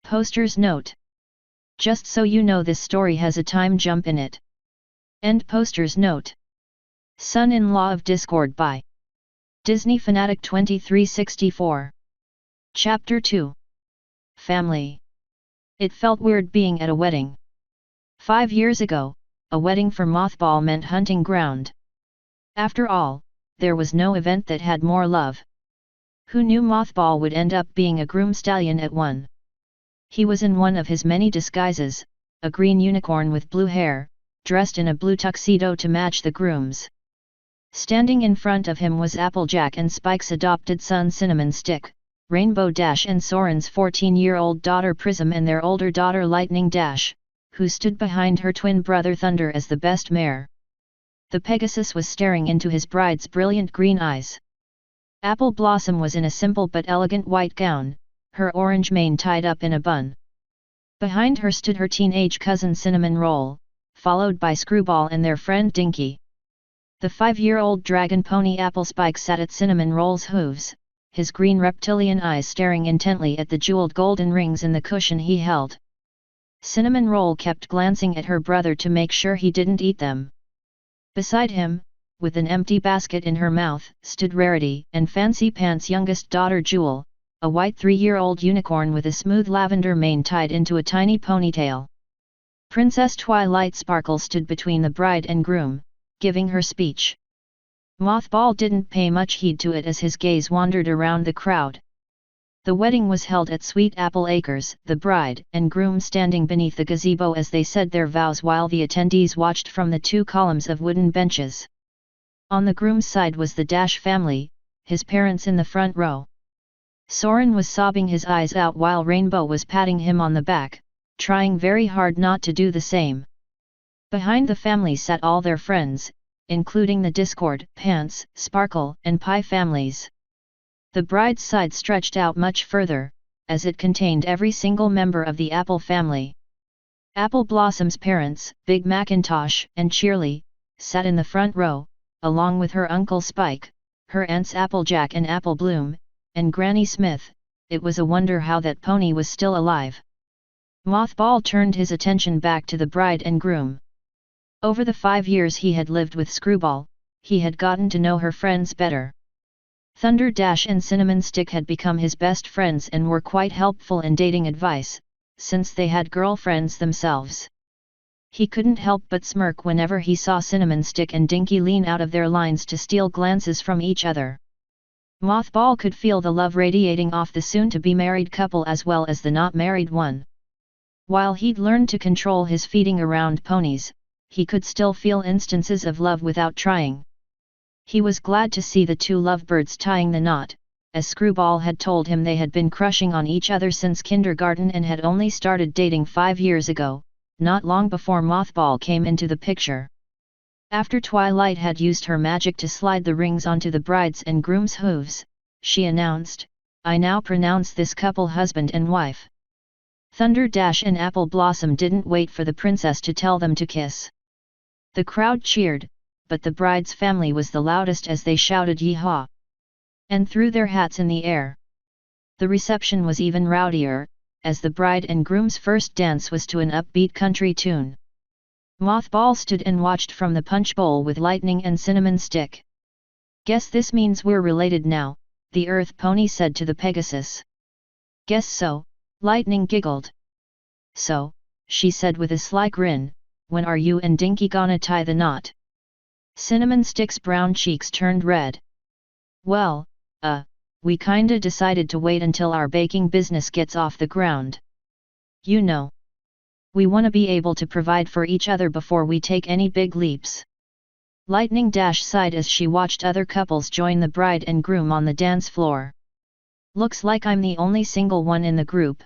Poster's note. Just so you know, this story has a time jump in it. End Poster's note. Son-in-Law of Discord by Disney Fanatic 2364. Chapter 2. Family. It felt weird being at a wedding. 5 years ago, a wedding for Mothball meant hunting ground. After all, there was no event that had more love. Who knew Mothball would end up being a groom stallion at one? He was in one of his many disguises, a green unicorn with blue hair, dressed in a blue tuxedo to match the groom's. Standing in front of him was Applejack and Spike's adopted son Cinnamon Stick, Rainbow Dash and Soren's 14-year-old daughter Prism and their older daughter Lightning Dash, who stood behind her twin brother Thunder as the best mare. The Pegasus was staring into his bride's brilliant green eyes. Apple Blossom was in a simple but elegant white gown, her orange mane tied up in a bun. Behind her stood her teenage cousin Cinnamon Roll, followed by Screwball and their friend Dinky. The 5-year-old dragon pony Apple Spike sat at Cinnamon Roll's hooves, his green reptilian eyes staring intently at the jeweled golden rings in the cushion he held. Cinnamon Roll kept glancing at her brother to make sure he didn't eat them. Beside him, with an empty basket in her mouth, stood Rarity and Fancy Pants' youngest daughter Jewel, a white 3-year-old unicorn with a smooth lavender mane tied into a tiny ponytail. Princess Twilight Sparkle stood between the bride and groom, giving her speech. Mothball didn't pay much heed to it as his gaze wandered around the crowd. The wedding was held at Sweet Apple Acres, the bride and groom standing beneath the gazebo as they said their vows while the attendees watched from the 2 columns of wooden benches. On the groom's side was the Dash family, his parents in the front row. Soren was sobbing his eyes out while Rainbow was patting him on the back, trying very hard not to do the same. Behind the family sat all their friends, including the Discord, Pants, Sparkle, and Pie families. The bride's side stretched out much further, as it contained every single member of the Apple family. Apple Blossom's parents, Big Macintosh and Cheerly, sat in the front row, along with her Uncle Spike, her aunts Applejack and Apple Bloom, and Granny Smith. It was a wonder how that pony was still alive. Mothball turned his attention back to the bride and groom. Over the 5 years he had lived with Screwball, he had gotten to know her friends better. Thunder Dash and Cinnamon Stick had become his best friends and were quite helpful in dating advice, since they had girlfriends themselves. He couldn't help but smirk whenever he saw Cinnamon Stick and Dinky lean out of their lines to steal glances from each other. Mothball could feel the love radiating off the soon-to-be married couple as well as the not-married one. While he'd learned to control his feeding around ponies, he could still feel instances of love without trying. He was glad to see the 2 lovebirds tying the knot, as Screwball had told him they had been crushing on each other since kindergarten and had only started dating 5 years ago, not long before Mothball came into the picture. After Twilight had used her magic to slide the rings onto the bride's and groom's hooves, she announced, "I now pronounce this couple husband and wife." Thunder Dash and Apple Blossom didn't wait for the princess to tell them to kiss. The crowd cheered, but the bride's family was the loudest as they shouted "Yee-haw!" and threw their hats in the air. The reception was even rowdier, as the bride and groom's first dance was to an upbeat country tune. Mothball stood and watched from the punch bowl with Lightning and Cinnamon Stick. "Guess this means we're related now," the Earth Pony said to the Pegasus. "Guess so," Lightning giggled. "So," she said with a sly grin, "when are you and Dinky gonna tie the knot?" Cinnamon Stick's brown cheeks turned red. "Well, we kinda decided to wait until our baking business gets off the ground. You know, we wanna be able to provide for each other before we take any big leaps." Lightning Dash sighed as she watched other couples join the bride and groom on the dance floor. "Looks like I'm the only single one in the group."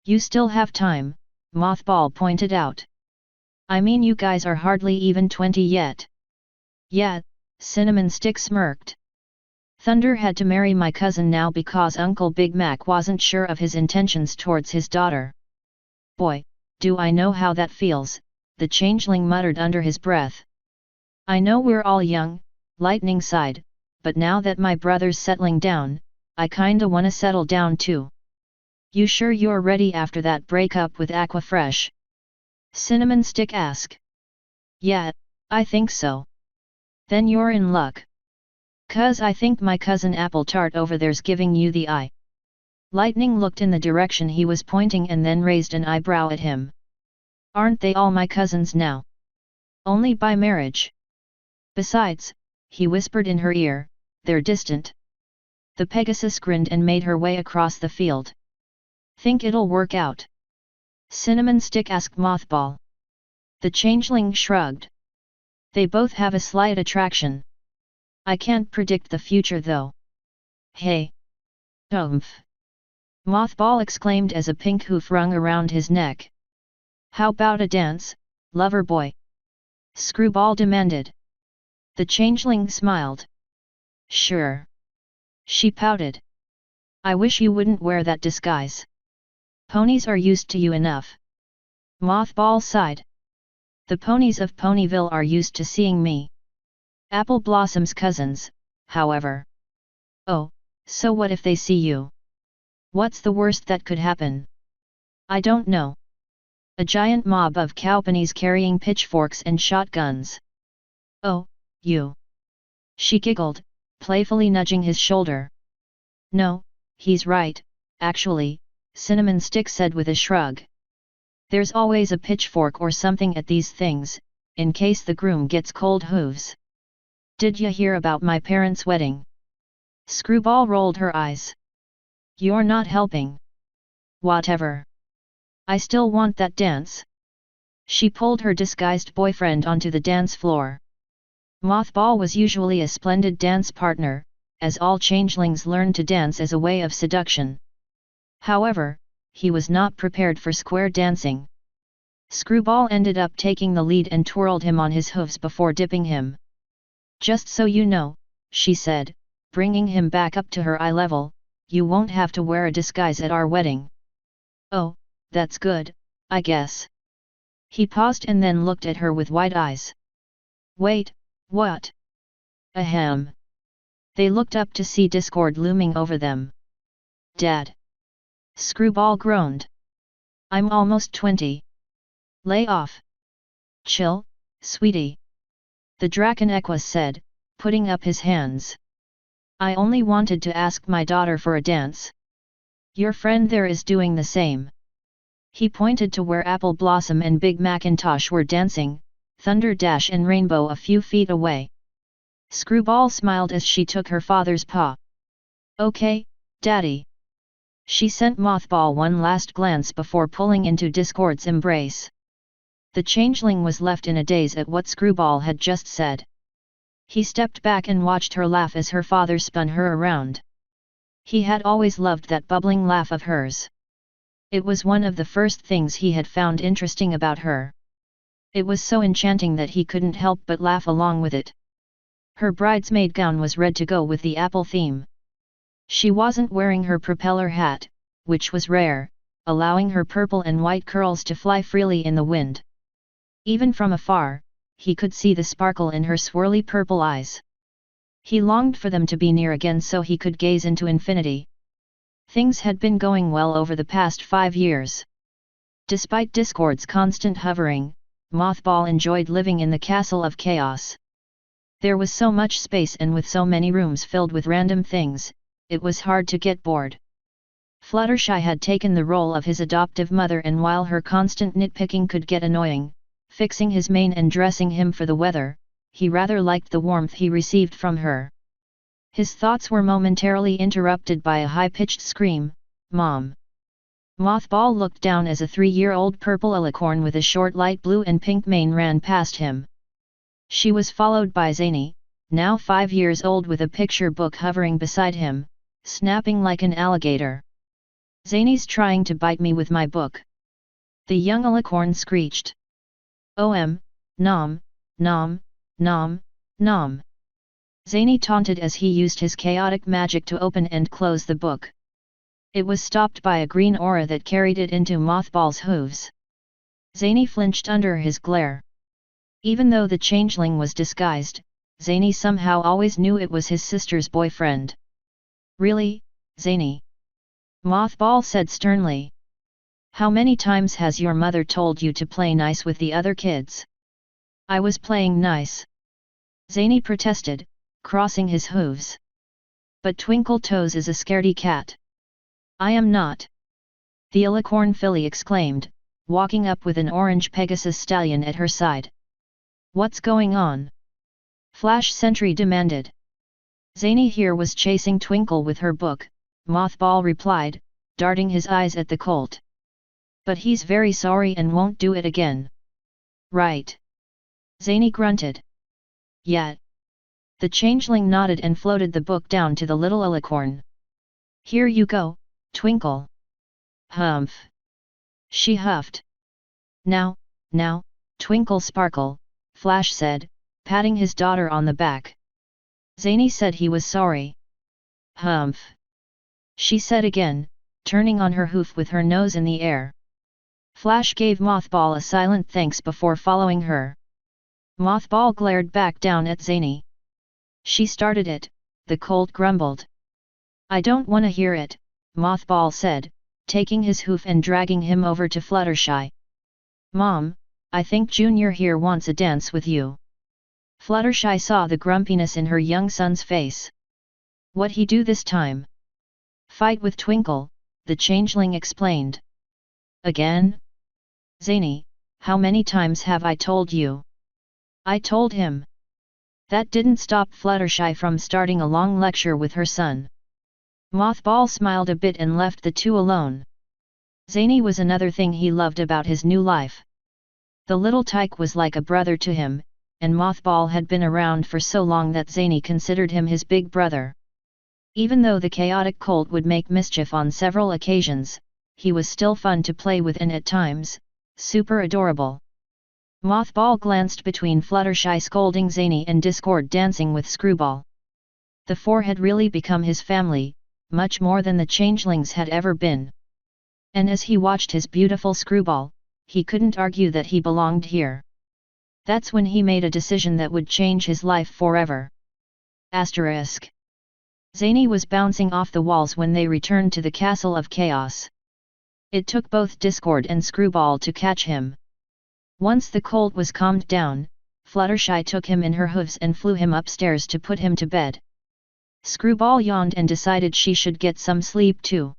"You still have time," Mothball pointed out. "I mean, you guys are hardly even 20 yet." "Yeah," Cinnamon Stick smirked. "Thunder had to marry my cousin now because Uncle Big Mac wasn't sure of his intentions towards his daughter." "Boy, do I know how that feels," the changeling muttered under his breath. "I know we're all young," Lightning sighed, "but now that my brother's settling down, I kinda wanna settle down too." You sure you're ready after that breakup with Aquafresh? Cinnamon Stick asked. Yeah, I think so. Then you're in luck. 'Cause I think my cousin Apple Tart over there's giving you the eye. Lightning looked in the direction he was pointing and then raised an eyebrow at him. Aren't they all my cousins now? Only by marriage. Besides, he whispered in her ear, they're distant. The Pegasus grinned and made her way across the field. Think it'll work out? Cinnamon Stick asked Mothball. The changeling shrugged. They both have a slight attraction. I can't predict the future though. Hey! Oomph! Mothball exclaimed as a pink hoof rung around his neck. How about a dance, lover boy? Screwball demanded. The changeling smiled. Sure. She pouted. I wish you wouldn't wear that disguise. Ponies are used to you enough. Mothball sighed. The ponies of Ponyville are used to seeing me. Apple Blossom's cousins, however. Oh, so what if they see you? What's the worst that could happen? I don't know. A giant mob of cowponies carrying pitchforks and shotguns. Oh, you. She giggled, playfully nudging his shoulder. No, he's right, actually, Cinnamon Stick said with a shrug. There's always a pitchfork or something at these things, in case the groom gets cold hooves. Did ya hear about my parents' wedding? Screwball rolled her eyes. You're not helping. Whatever. I still want that dance. She pulled her disguised boyfriend onto the dance floor. Mothball was usually a splendid dance partner, as all changelings learn to dance as a way of seduction. However, he was not prepared for square dancing. Screwball ended up taking the lead and twirled him on his hooves before dipping him. Just so you know, she said, bringing him back up to her eye level, you won't have to wear a disguise at our wedding. Oh, that's good, I guess. He paused and then looked at her with wide eyes. Wait, what? Ahem. They looked up to see Discord looming over them. Dad. Screwball groaned. I'm almost 20. Lay off. Chill, sweetie. The Draconequus said, putting up his hands. I only wanted to ask my daughter for a dance. Your friend there is doing the same. He pointed to where Apple Blossom and Big Macintosh were dancing, Thunder Dash and Rainbow a few feet away. Screwball smiled as she took her father's paw. Okay, Daddy. She sent Mothball one last glance before pulling into Discord's embrace. The changeling was left in a daze at what Screwball had just said. He stepped back and watched her laugh as her father spun her around. He had always loved that bubbling laugh of hers. It was one of the first things he had found interesting about her. It was so enchanting that he couldn't help but laugh along with it. Her bridesmaid gown was red to go with the apple theme. She wasn't wearing her propeller hat, which was rare, allowing her purple and white curls to fly freely in the wind. Even from afar, he could see the sparkle in her swirly purple eyes. He longed for them to be near again so he could gaze into infinity. Things had been going well over the past 5 years. Despite Discord's constant hovering, Mothball enjoyed living in the Castle of Chaos. There was so much space and with so many rooms filled with random things, it was hard to get bored. Fluttershy had taken the role of his adoptive mother, and while her constant nitpicking could get annoying, fixing his mane and dressing him for the weather, he rather liked the warmth he received from her. His thoughts were momentarily interrupted by a high-pitched scream, "Mom!" Mothball looked down as a 3-year-old purple alicorn with a short light blue and pink mane ran past him. She was followed by Zany, now 5 years old, with a picture book hovering beside him, snapping like an alligator. "Zany's trying to bite me with my book!" the young alicorn screeched. "Nom, nom, nom, nom." Zany taunted as he used his chaotic magic to open and close the book. It was stopped by a green aura that carried it into Mothball's hooves. Zany flinched under his glare. Even though the changeling was disguised, Zany somehow always knew it was his sister's boyfriend. "Really, Zany? Mothball said sternly. How many times has your mother told you to play nice with the other kids? I was playing nice. Zany protested, crossing his hooves. But Twinkle Toes is a scaredy cat. I am not. The Alicorn filly exclaimed, walking up with an orange Pegasus stallion at her side. What's going on? Flash Sentry demanded. Zany here was chasing Twinkle with her book, Mothball replied, darting his eyes at the colt. But he's very sorry and won't do it again. Right. Zany grunted. Yet. The changeling nodded and floated the book down to the little Alicorn. Here you go, Twinkle. Humph. She huffed. Now, Twinkle Sparkle, Flash said, patting his daughter on the back. Zany said he was sorry. Humph. She said again, turning on her hoof with her nose in the air. Flash gave Mothball a silent thanks before following her. Mothball glared back down at Zany. She started it, the colt grumbled. I don't wanna hear it, Mothball said, taking his hoof and dragging him over to Fluttershy. Mom, I think Junior here wants a dance with you. Fluttershy saw the grumpiness in her young son's face. What'd he do this time? Fight with Twinkle, the changeling explained. Again? Zany, how many times have I told you? I told him. That didn't stop Fluttershy from starting a long lecture with her son. Mothball smiled a bit and left the two alone. Zany was another thing he loved about his new life. The little tyke was like a brother to him, and Mothball had been around for so long that Zany considered him his big brother. Even though the chaotic colt would make mischief on several occasions, he was still fun to play with and at times, super adorable. Mothball glanced between Fluttershy scolding Zany and Discord dancing with Screwball. The four had really become his family, much more than the changelings had ever been. And as he watched his beautiful Screwball, he couldn't argue that he belonged here. That's when he made a decision that would change his life forever. Asterisk. Zany was bouncing off the walls when they returned to the Castle of Chaos. It took both Discord and Screwball to catch him. Once the colt was calmed down, Fluttershy took him in her hooves and flew him upstairs to put him to bed. Screwball yawned and decided she should get some sleep too.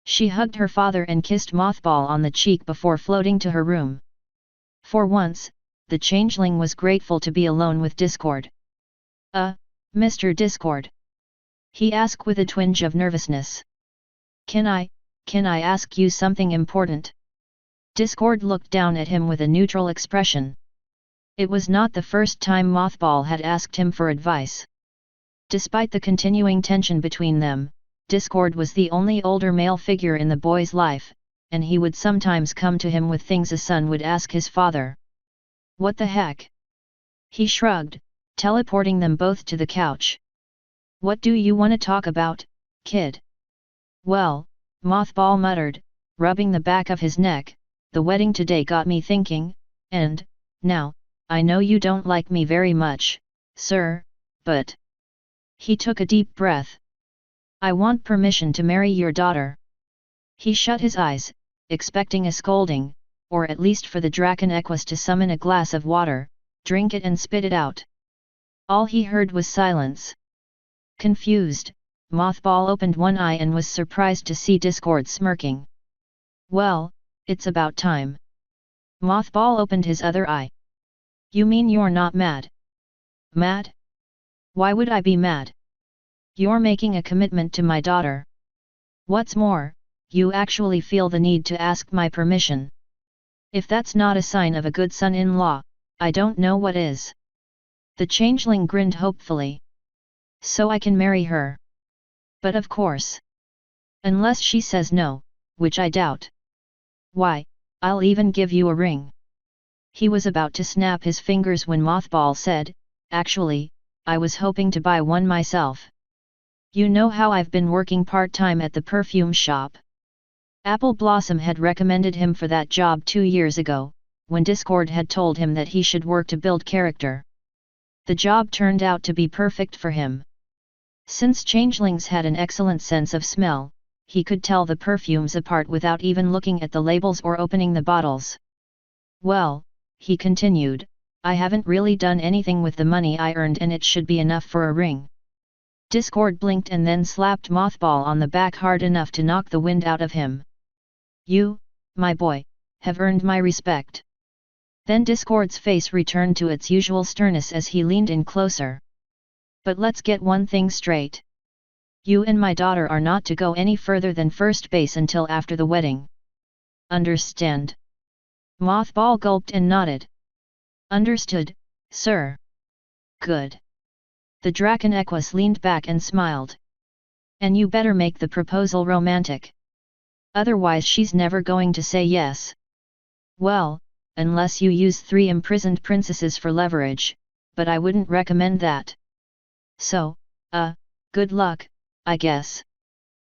She hugged her father and kissed Mothball on the cheek before floating to her room. For once, the changeling was grateful to be alone with Discord. Mr. Discord? He asked with a twinge of nervousness. Can I ask you something important? Discord looked down at him with a neutral expression. It was not the first time Mothball had asked him for advice. Despite the continuing tension between them, Discord was the only older male figure in the boy's life, and he would sometimes come to him with things a son would ask his father. What the heck? He shrugged, teleporting them both to the couch. What do you want to talk about, kid? Well, Mothball muttered, rubbing the back of his neck, the wedding today got me thinking, and, now, I know you don't like me very much, sir, but... He took a deep breath. I want permission to marry your daughter. He shut his eyes, expecting a scolding, or at least for the Draken Equus to summon a glass of water, drink it and spit it out. All he heard was silence. Confused, Mothball opened one eye and was surprised to see Discord smirking. Well, it's about time. Mothball opened his other eye. You mean you're not mad? Mad? Why would I be mad? You're making a commitment to my daughter. What's more, you actually feel the need to ask my permission. If that's not a sign of a good son-in-law, I don't know what is. The changeling grinned hopefully. So I can marry her. But of course. Unless she says no, which I doubt. Why, I'll even give you a ring. He was about to snap his fingers when Mothball said, Actually, I was hoping to buy one myself. You know how I've been working part-time at the perfume shop. Apple Blossom had recommended him for that job 2 years ago, when Discord had told him that he should work to build character. The job turned out to be perfect for him. Since changelings had an excellent sense of smell, he could tell the perfumes apart without even looking at the labels or opening the bottles. Well, he continued, I haven't really done anything with the money I earned and it should be enough for a ring. Discord blinked and then slapped Mothball on the back hard enough to knock the wind out of him. You, my boy, have earned my respect. Then Discord's face returned to its usual sternness as he leaned in closer. But let's get one thing straight. You and my daughter are not to go any further than first base until after the wedding. Understand? Mothball gulped and nodded. Understood, sir. Good. The Draconequus leaned back and smiled. And you better make the proposal romantic. Otherwise she's never going to say yes. Well, unless you use 3 imprisoned princesses for leverage, but I wouldn't recommend that. So, good luck, I guess.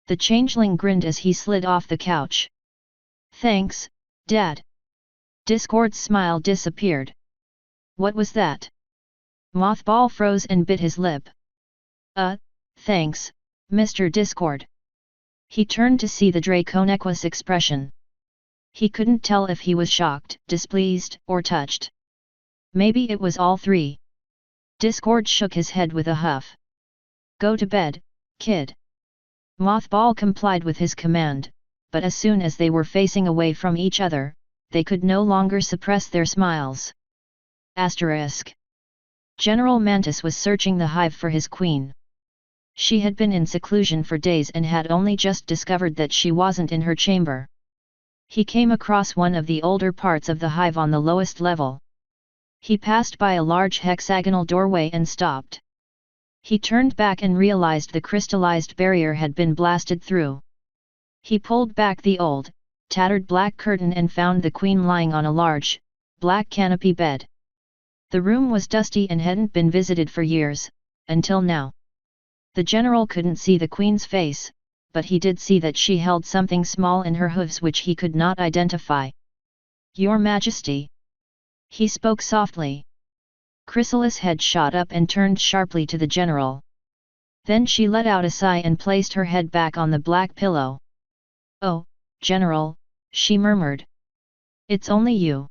The changeling grinned as he slid off the couch. Thanks, Dad. Discord's smile disappeared. What was that? Mothball froze and bit his lip. Thanks, Mr. Discord. He turned to see the Draconequus expression. He couldn't tell if he was shocked, displeased, or touched. Maybe it was all 3. Discord shook his head with a huff. Go to bed, kid. Mothball complied with his command, but as soon as they were facing away from each other, they could no longer suppress their smiles. Asterisk. General Mantis was searching the hive for his queen. She had been in seclusion for days and had only just discovered that she wasn't in her chamber. He came across one of the older parts of the hive on the lowest level. He passed by a large hexagonal doorway and stopped. He turned back and realized the crystallized barrier had been blasted through. He pulled back the old, tattered black curtain and found the queen lying on a large, black canopy bed. The room was dusty and hadn't been visited for years, until now. The general couldn't see the queen's face, but he did see that she held something small in her hooves which he could not identify. Your Majesty. He spoke softly. Chrysalis's head shot up and turned sharply to the general. Then she let out a sigh and placed her head back on the black pillow. Oh, General, she murmured. It's only you.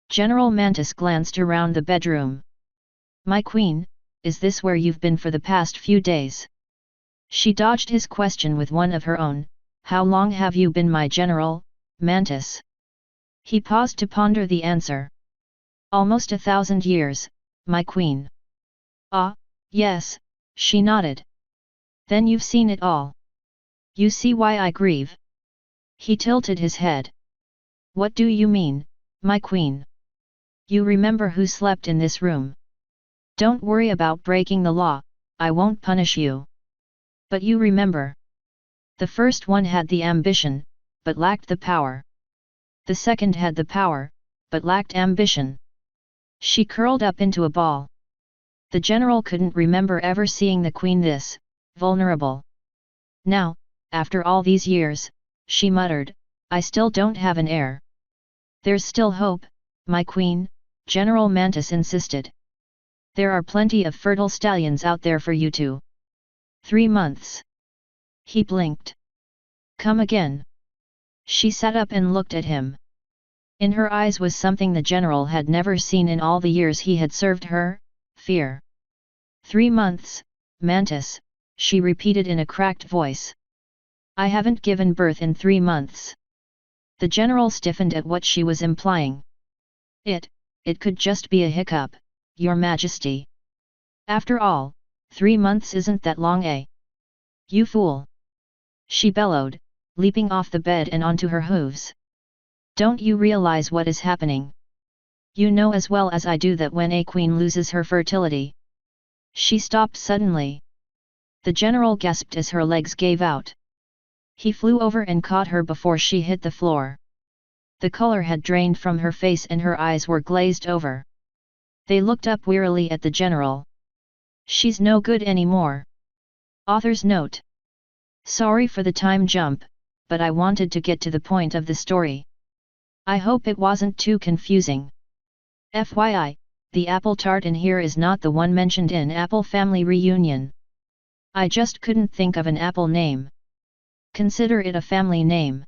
General Mantis glanced around the bedroom. My queen, is this where you've been for the past few days? She dodged his question with one of her own, how long have you been my general, Mantis? He paused to ponder the answer. Almost 1,000 years, my queen. Ah, yes, she nodded. Then you've seen it all. You see why I grieve? He tilted his head. What do you mean, my queen? You remember who slept in this room? Don't worry about breaking the law, I won't punish you. But you remember. The first one had the ambition, but lacked the power. The second had the power, but lacked ambition. She curled up into a ball. The general couldn't remember ever seeing the queen this vulnerable. Now, after all these years, she muttered, I still don't have an heir. There's still hope, my queen, General Mantis insisted. There are plenty of fertile stallions out there for you to. 3 months. He blinked. Come again. She sat up and looked at him. In her eyes was something the general had never seen in all the years he had served her, fear. 3 months, Mantis, she repeated in a cracked voice. I haven't given birth in 3 months. The general stiffened at what she was implying. It could just be a hiccup, Your Majesty. After all, 3 months isn't that long, eh? You fool! She bellowed, leaping off the bed and onto her hooves. Don't you realize what is happening? You know as well as I do that when a queen loses her fertility. She stopped suddenly. The general gasped as her legs gave out. He flew over and caught her before she hit the floor. The color had drained from her face and her eyes were glazed over. They looked up wearily at the general. She's no good anymore. Author's note. Sorry for the time jump, but I wanted to get to the point of the story. I hope it wasn't too confusing. FYI, the apple tart in here is not the one mentioned in Apple Family Reunion. I just couldn't think of an apple name. Consider it a family name.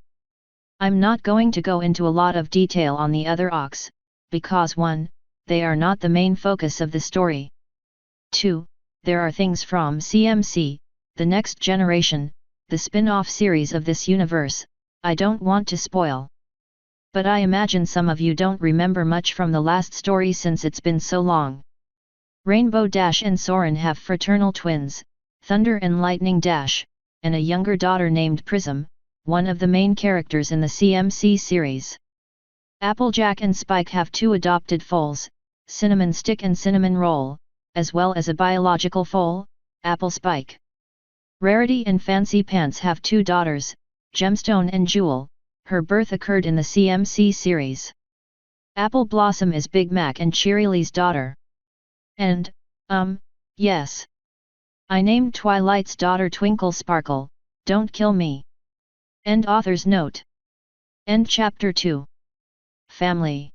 I'm not going to go into a lot of detail on the other Ox, because 1, they are not the main focus of the story. 2, there are things from CMC, the next generation, the spin-off series of this universe, I don't want to spoil. But I imagine some of you don't remember much from the last story since it's been so long. Rainbow Dash and Soren have fraternal twins, Thunder and Lightning Dash, and a younger daughter named Prism, one of the main characters in the CMC series. Applejack and Spike have 2 adopted foals, Cinnamon Stick and Cinnamon Roll, as well as a biological foal, Apple Spike. Rarity and Fancy Pants have 2 daughters, Gemstone and Jewel, her birth occurred in the CMC series. Apple Blossom is Big Mac and Cheerilee's daughter. And, yes. I named Twilight's daughter Twinkle Sparkle, don't kill me. End author's note. End chapter 2. Family.